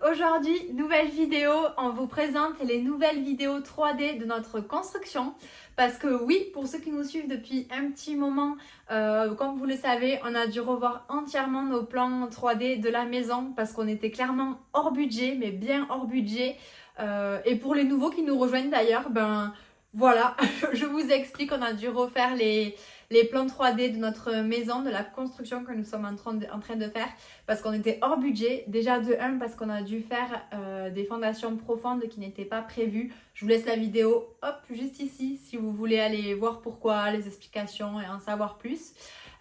Aujourd'hui, nouvelle vidéo, on vous présente les nouvelles vidéos 3D de notre construction. Parce que oui, pour ceux qui nous suivent depuis un petit moment, comme vous le savez, on a dû revoir entièrement nos plans 3D de la maison parce qu'on était clairement hors budget, mais bien hors budget. Et pour les nouveaux qui nous rejoignent d'ailleurs, ben voilà, je vous explique, on a dû refaire les plans 3D de notre maison, de la construction que nous sommes en train de faire parce qu'on était hors budget. Déjà de 1 parce qu'on a dû faire des fondations profondes qui n'étaient pas prévues. Je vous laisse la vidéo hop juste ici si vous voulez aller voir pourquoi, les explications et en savoir plus.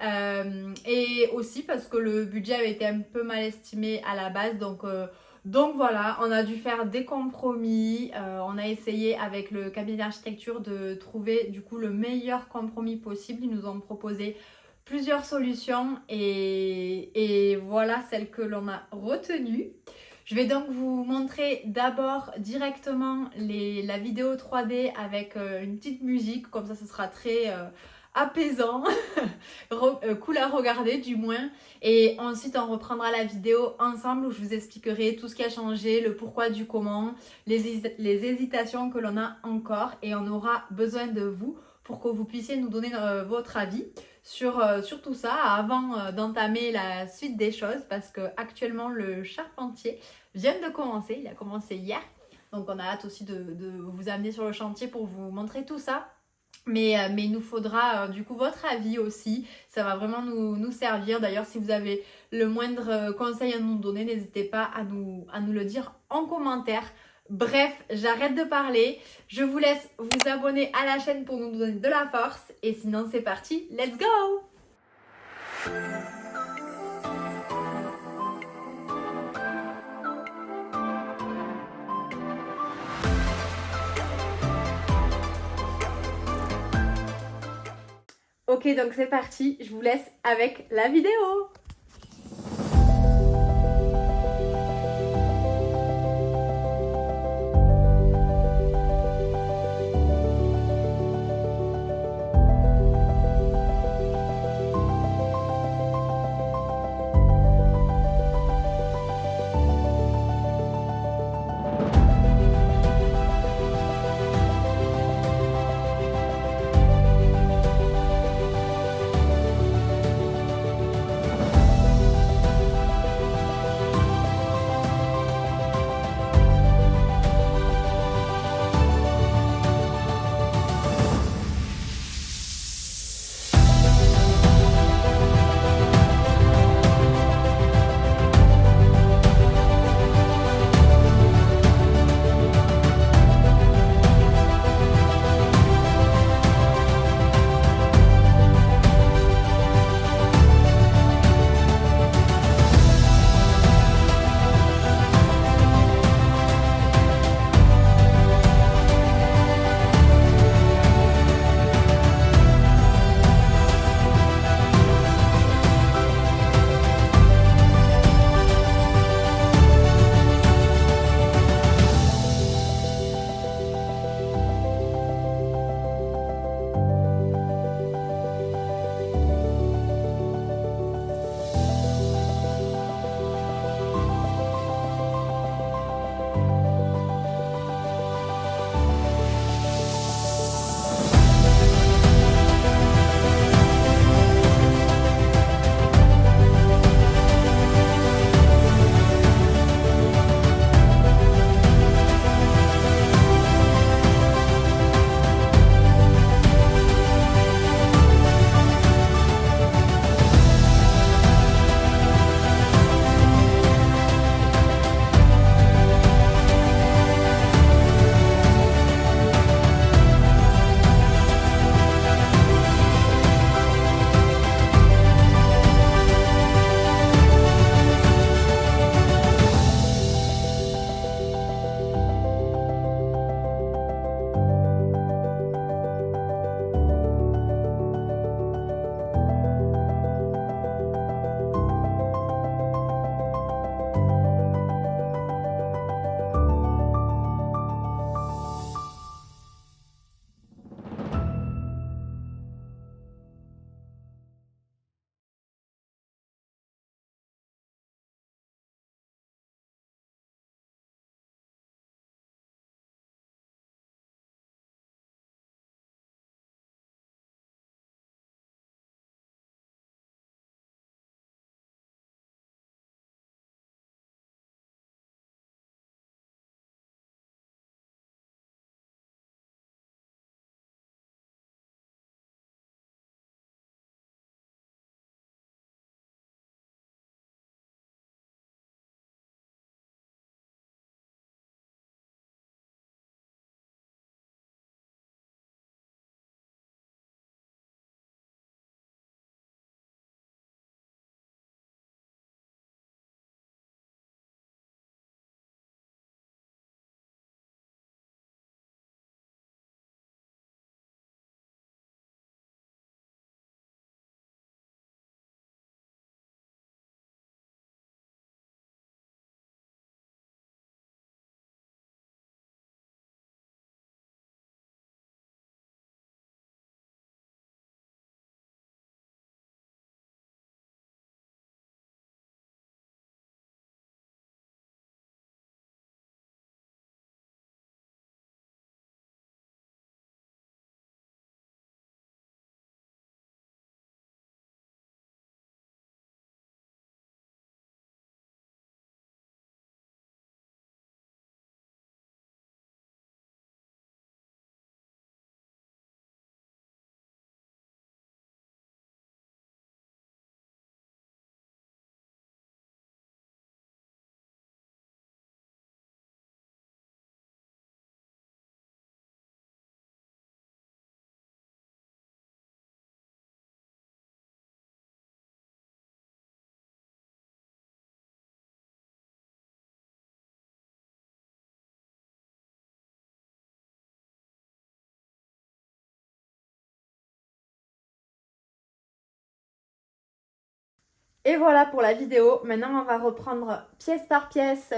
Et aussi parce que le budget avait été un peu mal estimé à la base, donc voilà, on a dû faire des compromis, on a essayé avec le cabinet d'architecture de trouver du coup le meilleur compromis possible. Ils nous ont proposé plusieurs solutions et voilà celle que l'on a retenue. Je vais donc vous montrer d'abord directement la vidéo 3D avec une petite musique, comme ça ce sera très apaisant, cool à regarder du moins. Et ensuite on reprendra la vidéo ensemble où je vous expliquerai tout ce qui a changé, le pourquoi du comment, les hésitations que l'on a encore, et on aura besoin de vous pour que vous puissiez nous donner votre avis sur tout ça avant d'entamer la suite des choses, parce que actuellement le charpentier vient de commencer, il a commencé hier, donc on a hâte aussi de vous amener sur le chantier pour vous montrer tout ça. Mais il nous faudra du coup votre avis aussi, ça va vraiment nous servir. D'ailleurs, si vous avez le moindre conseil à nous donner, n'hésitez pas à nous le dire en commentaire. Bref, j'arrête de parler, je vous laisse vous abonner à la chaîne pour nous donner de la force. Et sinon c'est parti, let's go! Ok, donc c'est parti, je vous laisse avec la vidéo. Et voilà pour la vidéo. Maintenant, on va reprendre pièce par pièce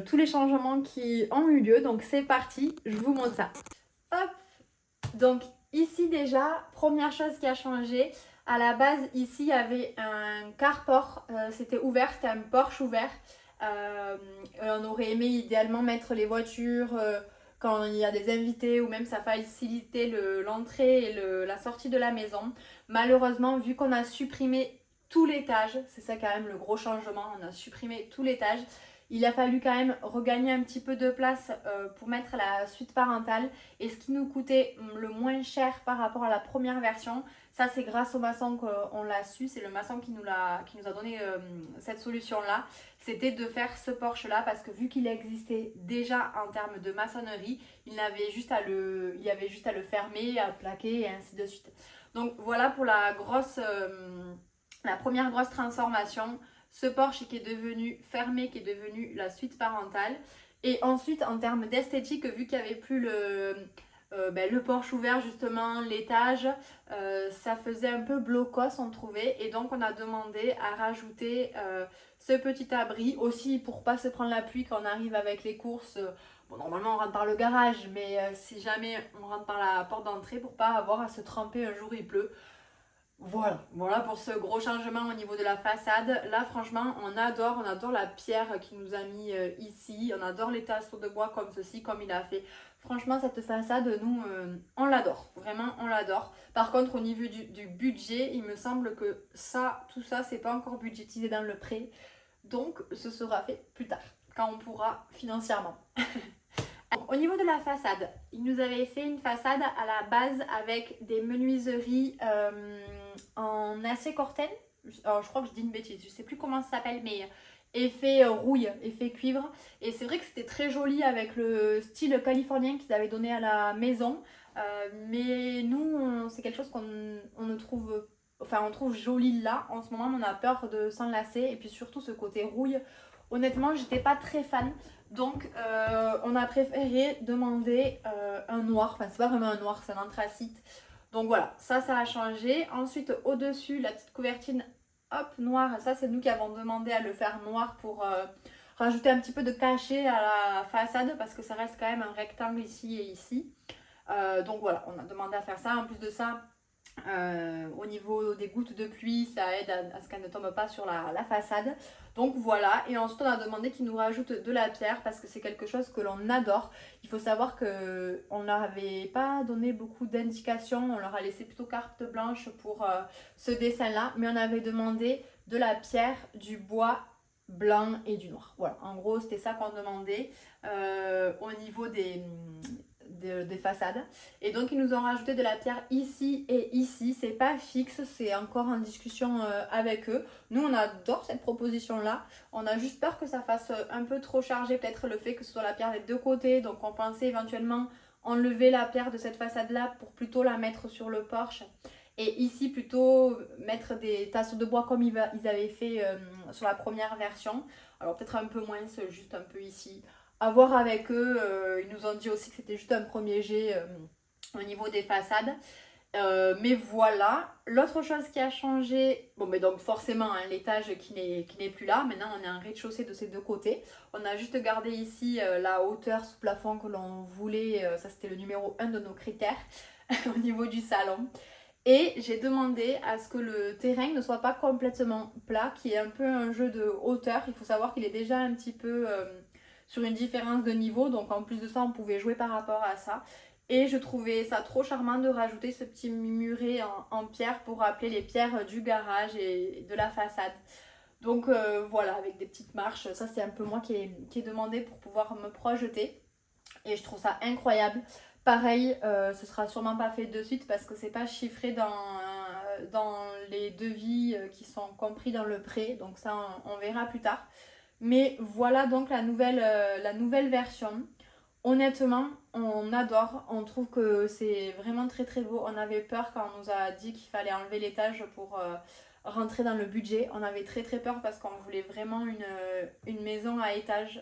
tous les changements qui ont eu lieu. Donc, c'est parti, je vous montre ça. Hop. Donc, ici déjà, première chose qui a changé. À la base, ici, il y avait un carport. C'était ouvert, c'était un porche ouvert. On aurait aimé idéalement mettre les voitures quand il y a des invités ou même ça facilitait l'entrée et la sortie de la maison. Malheureusement, vu qu'on a supprimé tout l'étage, c'est ça quand même le gros changement, on a supprimé tout l'étage. Il a fallu quand même regagner un petit peu de place pour mettre la suite parentale. Et ce qui nous coûtait le moins cher par rapport à la première version, ça c'est grâce au maçon qu'on l'a su, c'est le maçon qui nous a donné cette solution-là. C'était de faire ce porche-là parce que vu qu'il existait déjà en termes de maçonnerie, il y avait juste à le fermer, à plaquer et ainsi de suite. Donc voilà pour la première grosse transformation. Ce porche qui est devenu fermé, qui est devenu la suite parentale. Et ensuite, en termes d'esthétique, vu qu'il n'y avait plus le porche ouvert, justement, l'étage, ça faisait un peu blocos, on trouvait. Et donc, on a demandé à rajouter ce petit abri, aussi pour pas se prendre la pluie quand on arrive avec les courses. Bon, normalement, on rentre par le garage, mais si jamais on rentre par la porte d'entrée, pour pas avoir à se tremper un jour il pleut. Voilà pour ce gros changement au niveau de la façade. Là, franchement, on adore la pierre qu'il nous a mis ici. On adore les tasseaux de bois comme ceci, comme il a fait. Franchement, cette façade, nous, on l'adore. Vraiment, on l'adore. Par contre, au niveau du budget, il me semble que tout ça, c'est pas encore budgétisé dans le prêt. Donc, ce sera fait plus tard, quand on pourra financièrement. Donc, au niveau de la façade, il nous avait fait une façade à la base avec des menuiseries en acier corten. Alors, je crois que je dis une bêtise, je sais plus comment ça s'appelle, mais effet rouille, effet cuivre. Et c'est vrai que c'était très joli avec le style californien qu'ils avaient donné à la maison. Mais nous, c'est quelque chose on trouve, on trouve joli là. En ce moment, on a peur de s'enlacer. Et puis surtout, ce côté rouille, honnêtement, j'étais pas très fan. Donc, on a préféré demander un noir. Enfin, c'est pas vraiment un noir, c'est un anthracite. Donc voilà, ça a changé. Ensuite, au-dessus, la petite couvertine, hop, noire. Ça, c'est nous qui avons demandé à le faire noir pour rajouter un petit peu de cachet à la façade parce que ça reste quand même un rectangle ici et ici. Donc voilà, on a demandé à faire ça. En plus de ça, au niveau des gouttes de pluie, ça aide à ce qu'elles ne tombent pas sur la façade. Donc voilà, et ensuite on a demandé qu'ils nous rajoutent de la pierre parce que c'est quelque chose que l'on adore. Il faut savoir qu'on leur avait pas donné beaucoup d'indications, on leur a laissé plutôt carte blanche pour ce dessin-là, mais on avait demandé de la pierre, du bois blanc et du noir. Voilà, en gros c'était ça qu'on demandait au niveau des façades. Et donc ils nous ont rajouté de la pierre ici et ici. C'est pas fixe, c'est encore en discussion avec eux. Nous on adore cette proposition là. On a juste peur que ça fasse un peu trop chargé, peut-être le fait que ce soit la pierre des deux côtés. Donc on pensait éventuellement enlever la pierre de cette façade là pour plutôt la mettre sur le porche. Et ici plutôt mettre des tasseaux de bois comme ils avaient fait sur la première version. Alors peut-être un peu moins, juste un peu ici. À voir avec eux, ils nous ont dit aussi que c'était juste un premier jet au niveau des façades. Mais voilà, l'autre chose qui a changé, bon mais donc forcément hein, l'étage qui n'est plus là, maintenant on est en rez-de-chaussée de ces deux côtés. On a juste gardé ici la hauteur sous plafond que l'on voulait, ça c'était le numéro 1 de nos critères au niveau du salon. Et j'ai demandé à ce que le terrain ne soit pas complètement plat, qu'il y ait un peu un jeu de hauteur. Il faut savoir qu'il est déjà un petit peu sur une différence de niveau, donc en plus de ça on pouvait jouer par rapport à ça. Et je trouvais ça trop charmant de rajouter ce petit muret en pierre pour rappeler les pierres du garage et de la façade. Donc voilà, avec des petites marches, ça c'est un peu moi qui ai demandé pour pouvoir me projeter. Et je trouve ça incroyable. Pareil, ce sera sûrement pas fait de suite parce que c'est pas chiffré dans les devis qui sont compris dans le prêt. Donc ça, on verra plus tard. Mais voilà donc la nouvelle version. Honnêtement, on adore. On trouve que c'est vraiment très très beau. On avait peur quand on nous a dit qu'il fallait enlever l'étage pour rentrer dans le budget. On avait très très peur parce qu'on voulait vraiment une maison à étage.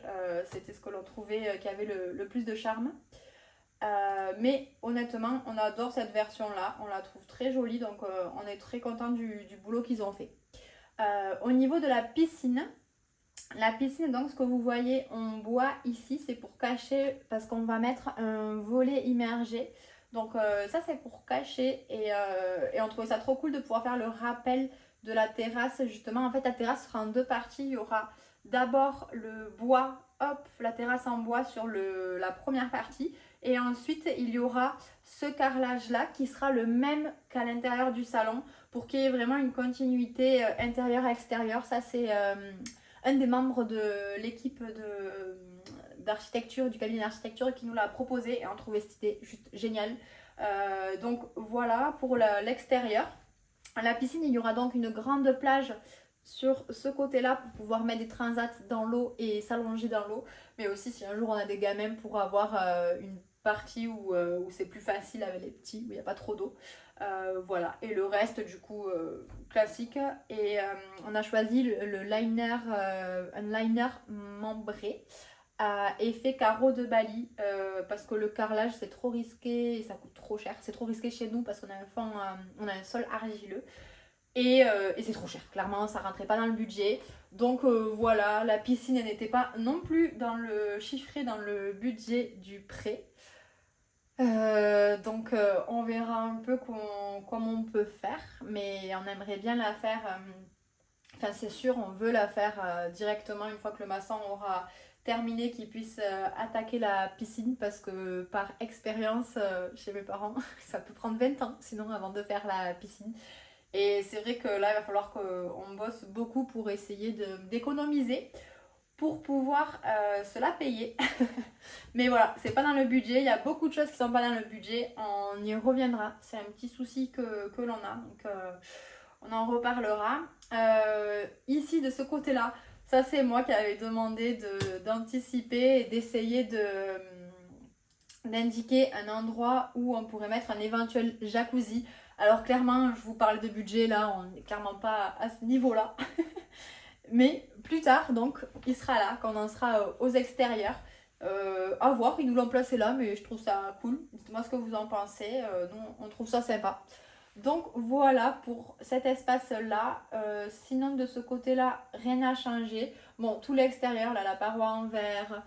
C'était ce que l'on trouvait qui avait le plus de charme. Mais honnêtement, on adore cette version-là. On la trouve très jolie, donc on est très content du boulot qu'ils ont fait. Au niveau de la piscine, donc ce que vous voyez en bois ici, c'est pour cacher, parce qu'on va mettre un volet immergé. Donc ça c'est pour cacher et on trouvait ça trop cool de pouvoir faire le rappel de la terrasse justement. En fait la terrasse sera en deux parties, il y aura d'abord le bois, hop, la terrasse en bois sur la première partie et ensuite il y aura ce carrelage là qui sera le même qu'à l'intérieur du salon pour qu'il y ait vraiment une continuité intérieure-extérieure. Ça c'est un des membres de l'équipe d'architecture, du cabinet d'architecture qui nous l'a proposé et on trouvait cette idée juste géniale. Donc voilà pour l'extérieur. La piscine, il y aura donc une grande plage sur ce côté-là pour pouvoir mettre des transats dans l'eau et s'allonger dans l'eau. Mais aussi si un jour on a des gamins pour avoir une partie où c'est plus facile avec les petits, où il n'y a pas trop d'eau. Voilà, et le reste du coup classique. Et on a choisi le liner, un liner membré à effet carreau de Bali parce que le carrelage c'est trop risqué et ça coûte trop cher. C'est trop risqué chez nous parce qu'on a un fond, on a un sol argileux et c'est trop cher. Clairement, ça rentrait pas dans le budget. Donc voilà, la piscine elle n'était pas non plus dans le chiffré dans le budget du prêt. Donc on verra un peu comment on peut faire, mais on aimerait bien la faire. Enfin, c'est sûr, on veut la faire directement une fois que le maçon aura terminé, qu'il puisse attaquer la piscine parce que par expérience chez mes parents, ça peut prendre 20 ans sinon avant de faire la piscine. Et c'est vrai que là, il va falloir qu'on bosse beaucoup pour essayer d'économiser pour pouvoir se la payer. Mais voilà, c'est pas dans le budget. Il y a beaucoup de choses qui sont pas dans le budget. On y reviendra. C'est un petit souci que l'on a. Donc on en reparlera. Ici, de ce côté-là, ça c'est moi qui avais demandé d'anticiper et d'essayer d'indiquer un endroit où on pourrait mettre un éventuel jacuzzi. Alors clairement, je vous parle de budget, là, on n'est clairement pas à ce niveau-là. Mais plus tard, donc, il sera là, quand on en sera aux extérieurs. À voir, ils nous l'ont placé là, mais je trouve ça cool. Dites-moi ce que vous en pensez. Nous, on trouve ça sympa. Donc voilà pour cet espace-là. Sinon, de ce côté-là, rien n'a changé. Bon, tout l'extérieur, là, la paroi en verre,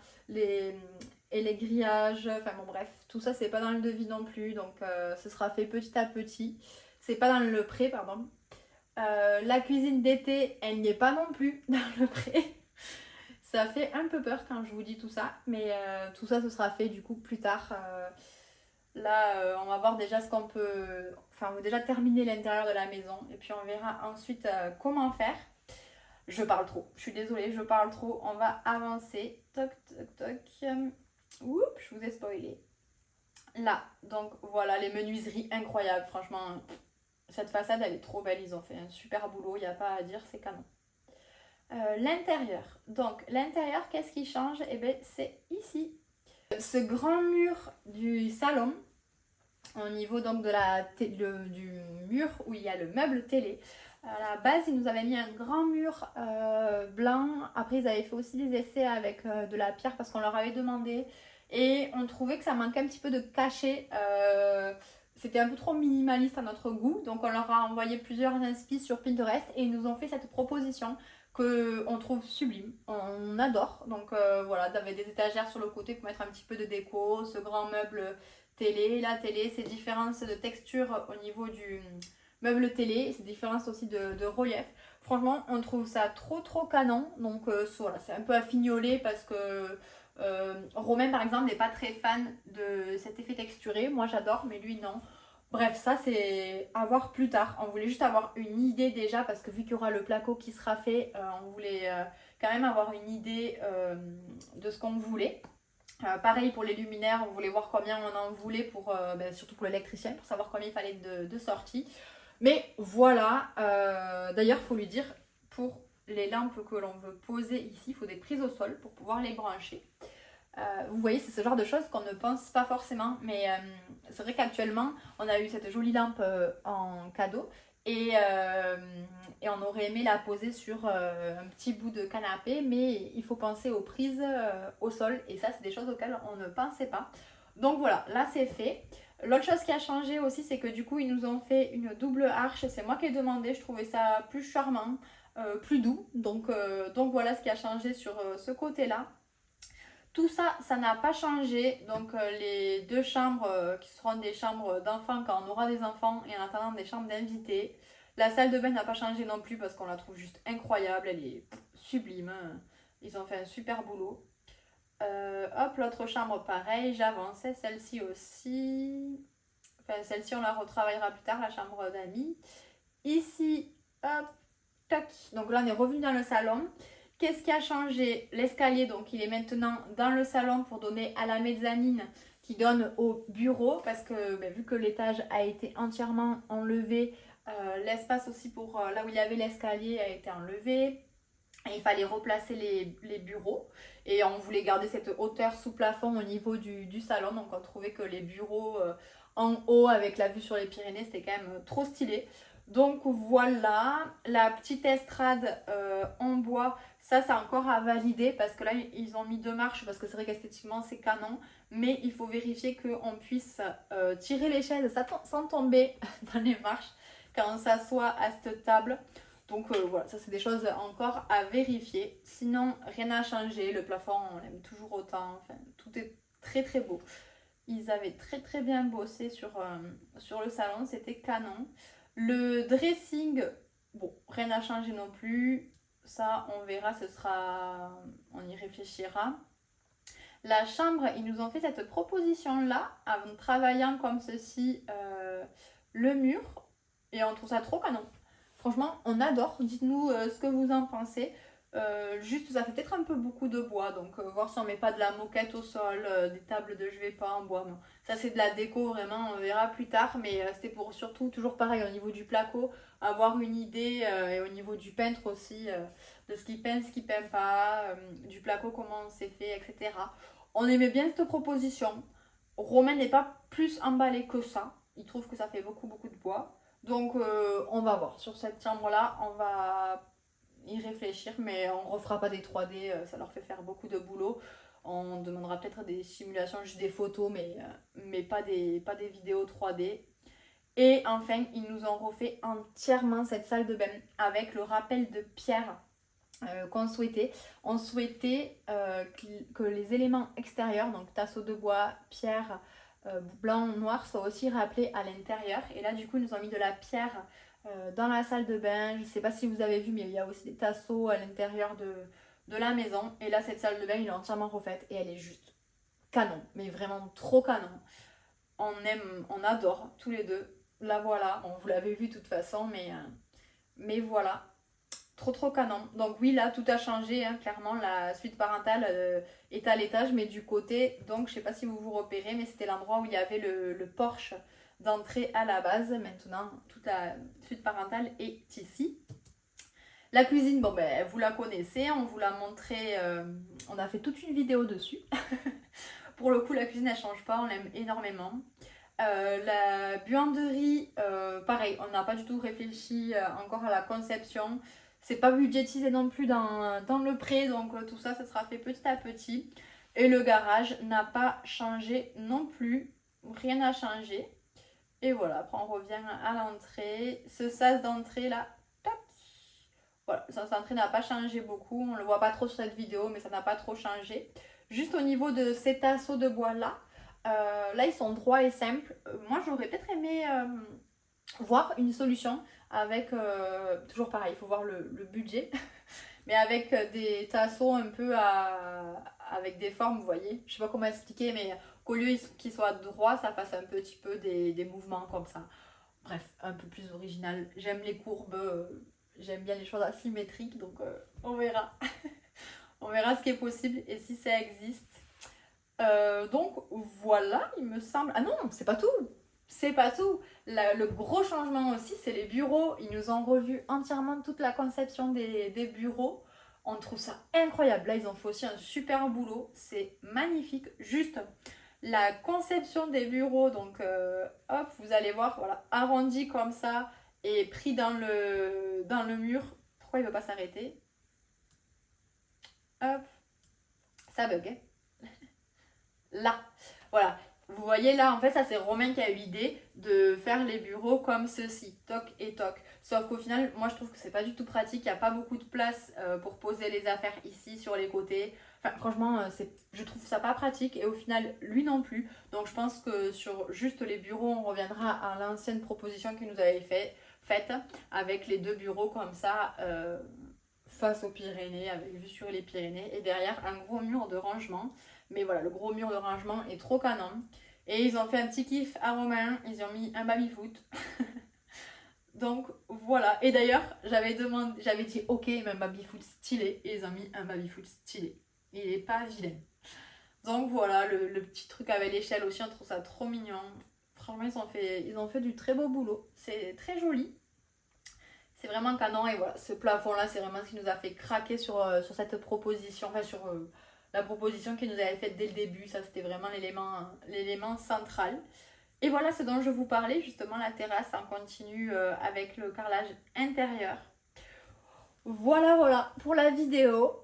et les grillages, enfin bon, bref, tout ça, c'est pas dans le devis non plus. Donc, ce sera fait petit à petit. C'est pas dans le prêt, pardon. La cuisine d'été, elle n'y est pas non plus dans le prêt. Ça fait un peu peur quand je vous dis tout ça, mais tout ça ce sera fait du coup plus tard. Là, on va voir déjà ce qu'on peut... Enfin, on va déjà terminer l'intérieur de la maison et puis on verra ensuite comment faire. Je parle trop, je suis désolée, je parle trop. On va avancer. Toc, toc, toc. Oups, je vous ai spoilé. Là, donc voilà, les menuiseries incroyables, franchement. Cette façade, elle est trop belle, ils ont fait un super boulot, il n'y a pas à dire, c'est canon. L'intérieur. Donc, l'intérieur, qu'est-ce qui change? Eh bien, c'est ici. Ce grand mur du salon, au niveau donc du mur où il y a le meuble télé. À la base, ils nous avaient mis un grand mur blanc. Après, ils avaient fait aussi des essais avec de la pierre parce qu'on leur avait demandé. Et on trouvait que ça manquait un petit peu de cachet. C'était un peu trop minimaliste à notre goût. Donc, on leur a envoyé plusieurs inspi sur Pinterest et ils nous ont fait cette proposition qu'on trouve sublime. On adore. Donc, voilà, t'avais des étagères sur le côté pour mettre un petit peu de déco. Ce grand meuble télé, la télé, ces différences de texture au niveau du meuble télé, ces différences aussi de relief. Franchement, on trouve ça trop canon. Donc voilà, c'est un peu à fignoler parce que Romain par exemple n'est pas très fan de cet effet texturé. Moi j'adore, mais lui non. Bref, ça c'est à voir plus tard. On voulait juste avoir une idée déjà parce que vu qu'il y aura le placo qui sera fait, on voulait quand même avoir une idée de ce qu'on voulait. Pareil pour les luminaires, on voulait voir combien on en voulait pour, surtout pour l'électricien, pour savoir combien il fallait de sorties. Mais voilà, d'ailleurs il faut lui dire, pour les lampes que l'on veut poser ici, il faut des prises au sol pour pouvoir les brancher. Vous voyez, c'est ce genre de choses qu'on ne pense pas forcément, mais c'est vrai qu'actuellement, on a eu cette jolie lampe en cadeau et on aurait aimé la poser sur un petit bout de canapé, mais il faut penser aux prises au sol et ça, c'est des choses auxquelles on ne pensait pas. Donc voilà, là c'est fait. L'autre chose qui a changé aussi, c'est que du coup, ils nous ont fait une double arche. C'est moi qui ai demandé, je trouvais ça plus charmant. plus doux. Donc voilà ce qui a changé sur ce côté-là. Tout ça, ça n'a pas changé. Donc les deux chambres qui seront des chambres d'enfants quand on aura des enfants et en attendant des chambres d'invités. La salle de bain n'a pas changé non plus parce qu'on la trouve juste incroyable. Elle est sublime. Ils ont fait un super boulot. Hop, l'autre chambre, pareil, j'avançais. Celle-ci aussi. Enfin, celle-ci, on la retravaillera plus tard, la chambre d'amis. Ici, hop, tac. Donc là, on est revenu dans le salon. Qu'est-ce qui a changé? L'escalier, donc il est maintenant dans le salon pour donner à la mezzanine qui donne au bureau parce que vu que l'étage a été entièrement enlevé, l'espace aussi pour là où il y avait l'escalier a été enlevé. Et il fallait replacer les bureaux et on voulait garder cette hauteur sous plafond au niveau du salon. Donc on trouvait que les bureaux en haut avec la vue sur les Pyrénées, c'était quand même trop stylé. Donc voilà, la petite estrade en bois, ça c'est encore à valider parce que là ils ont mis 2 marches parce que c'est vrai qu'esthétiquement c'est canon. Mais il faut vérifier qu'on puisse tirer les chaises sans tomber dans les marches quand on s'assoit à cette table. Donc voilà, ça c'est des choses encore à vérifier. Sinon, rien n'a changé. Le plafond, on l'aime toujours autant. Enfin, tout est très très beau. Ils avaient très très bien bossé sur le salon, c'était canon. Le dressing, bon, rien n'a changé non plus. Ça, on verra, on y réfléchira. La chambre, ils nous ont fait cette proposition-là, en travaillant comme ceci le mur. Et on trouve ça trop canon. Franchement, on adore. Dites-nous ce que vous en pensez. Juste, ça fait peut-être un peu beaucoup de bois. Donc, voir si on met pas de la moquette au sol, des tables de je vais pas en bois. Non. Ça, c'est de la déco, vraiment. On verra plus tard. Mais c'était pour surtout, toujours pareil, au niveau du placo, avoir une idée. Et au niveau du peintre aussi, de ce qui peint, ce qui peint pas. Du placo, comment c'est fait, etc. On aimait bien cette proposition. Romain n'est pas plus emballé que ça. Il trouve que ça fait beaucoup, beaucoup de bois. Donc on va voir. Sur cette chambre-là, on va y réfléchir, mais on refera pas des 3D, ça leur fait faire beaucoup de boulot. On demandera peut-être des simulations, juste des photos, mais pas des vidéos 3D. Et enfin, ils nous ont refait entièrement cette salle de bain avec le rappel de pierre qu'on souhaitait. On souhaitait que les éléments extérieurs, donc tasseau de bois, pierre, blanc, noir, soient aussi rappelés à l'intérieur. Et là, du coup, ils nous ont mis de la pierre dans la salle de bain. Je ne sais pas si vous avez vu, mais il y a aussi des tasseaux à l'intérieur de la maison. Et là, cette salle de bain, il est entièrement refaite et elle est juste canon, mais vraiment trop canon. On aime, on adore tous les deux. La voilà, on vous l'avez vu de toute façon, mais voilà. Trop canon. Donc oui, là, tout a changé, hein, clairement. La suite parentale est à l'étage, mais du côté, donc je sais pas si vous vous repérez, mais c'était l'endroit où il y avait le porche d'entrée à la base. Maintenant, toute la suite parentale est ici. La cuisine, bon ben, vous la connaissez, on vous l'a montré, on a fait toute une vidéo dessus. Pour le coup, la cuisine, elle change pas, on l'aime énormément. La buanderie, pareil, on n'a pas du tout réfléchi encore à la conception. C'est pas budgétisé non plus dans le prêt, donc tout ça, ça sera fait petit à petit. Et le garage n'a pas changé non plus, rien n'a changé. Et voilà, après on revient à l'entrée. Ce sas d'entrée là, tac. Voilà, le sas d'entrée n'a pas changé beaucoup. On le voit pas trop sur cette vidéo, mais ça n'a pas trop changé. Juste au niveau de ces tasseaux de bois là, là ils sont droits et simples. Moi j'aurais peut-être aimé voir une solution avec, toujours pareil, il faut voir le budget, mais avec des tasseaux un peu avec des formes, vous voyez. Je sais pas comment expliquer, mais qu'au lieu qu'ils soient droits, ça fasse un petit peu des mouvements comme ça. Bref, un peu plus original. J'aime les courbes, j'aime bien les choses asymétriques, donc on verra. On verra ce qui est possible et si ça existe. Donc voilà, il me semble. Ah non, c'est pas tout! C'est pas tout. Le gros changement aussi, c'est les bureaux. Ils nous ont revu entièrement toute la conception des bureaux. On trouve ça incroyable. Là, ils ont fait aussi un super boulot. C'est magnifique. Juste la conception des bureaux. Donc, hop, vous allez voir, voilà, arrondi comme ça et pris dans le mur. Pourquoi il ne veut pas s'arrêter? Hop, ça bug. Hein. Là, voilà. Vous voyez là, en fait, ça c'est Romain qui a eu l'idée de faire les bureaux comme ceci, toc et toc. Sauf qu'au final, moi je trouve que c'est pas du tout pratique, il n'y a pas beaucoup de place pour poser les affaires ici sur les côtés. Enfin, franchement, je trouve ça pas pratique et au final, lui non plus. Donc je pense que sur juste les bureaux, on reviendra à l'ancienne proposition qu'il nous avait faite avec les deux bureaux comme ça. Face aux Pyrénées, avec vue sur les Pyrénées, et derrière un gros mur de rangement. Mais voilà, le gros mur de rangement est trop canon. Et ils ont fait un petit kiff à Romain, ils ont mis un baby-foot. Donc voilà, et d'ailleurs, j'avais dit ok, mais un baby-foot stylé, et ils ont mis un baby-foot stylé. Il est pas vilain. Donc voilà, le petit truc avec l'échelle aussi, on trouve ça trop mignon. Franchement, ils ont fait du très beau boulot. C'est très joli. C'est vraiment canon et voilà, ce plafond-là, c'est vraiment ce qui nous a fait craquer sur cette proposition, enfin sur la proposition qu'il nous avait faite dès le début. Ça, c'était vraiment l'élément central. Et voilà ce dont je vous parlais, justement, la terrasse en continu avec le carrelage intérieur. Voilà pour la vidéo.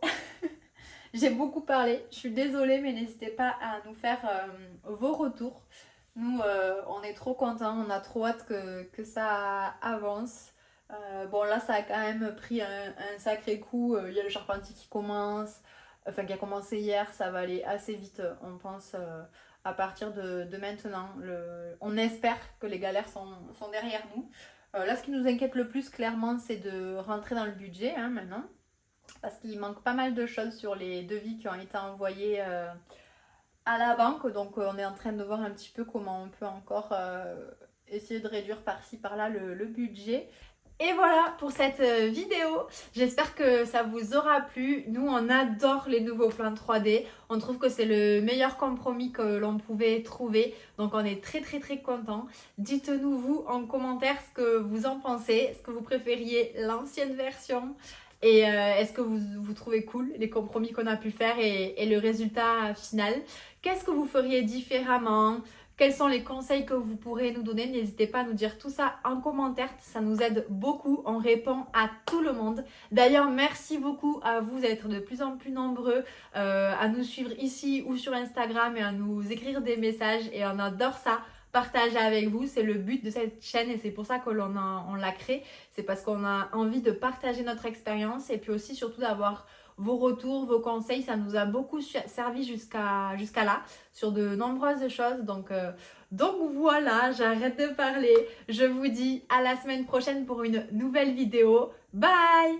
J'ai beaucoup parlé, je suis désolée, mais n'hésitez pas à nous faire vos retours. Nous, on est trop contents, on a trop hâte que ça avance. Bon là ça a quand même pris un sacré coup, il y a le charpentier qui a commencé hier, ça va aller assez vite on pense à partir de maintenant. On espère que les galères sont derrière nous. Là ce qui nous inquiète le plus clairement c'est de rentrer dans le budget maintenant, parce qu'il manque pas mal de choses sur les devis qui ont été envoyés à la banque, donc on est en train de voir un petit peu comment on peut encore essayer de réduire par-ci par-là le budget. Et voilà pour cette vidéo, j'espère que ça vous aura plu. Nous on adore les nouveaux plans 3D, on trouve que c'est le meilleur compromis que l'on pouvait trouver, donc on est très très très contents. Dites-nous vous en commentaire ce que vous en pensez, est-ce que vous préfériez l'ancienne version et est-ce que vous trouvez cool les compromis qu'on a pu faire et le résultat final. Qu'est-ce que vous feriez différemment? Quels sont les conseils que vous pourrez nous donner? N'hésitez pas à nous dire tout ça en commentaire, ça nous aide beaucoup, on répond à tout le monde. D'ailleurs, merci beaucoup à vous d'être de plus en plus nombreux à nous suivre ici ou sur Instagram et à nous écrire des messages et on adore ça. Partager avec vous, c'est le but de cette chaîne et c'est pour ça que on l'a créée. C'est parce qu'on a envie de partager notre expérience et puis aussi surtout d'avoir vos retours, vos conseils. Ça nous a beaucoup servi jusqu'à là sur de nombreuses choses. Donc voilà, j'arrête de parler. Je vous dis à la semaine prochaine pour une nouvelle vidéo. Bye!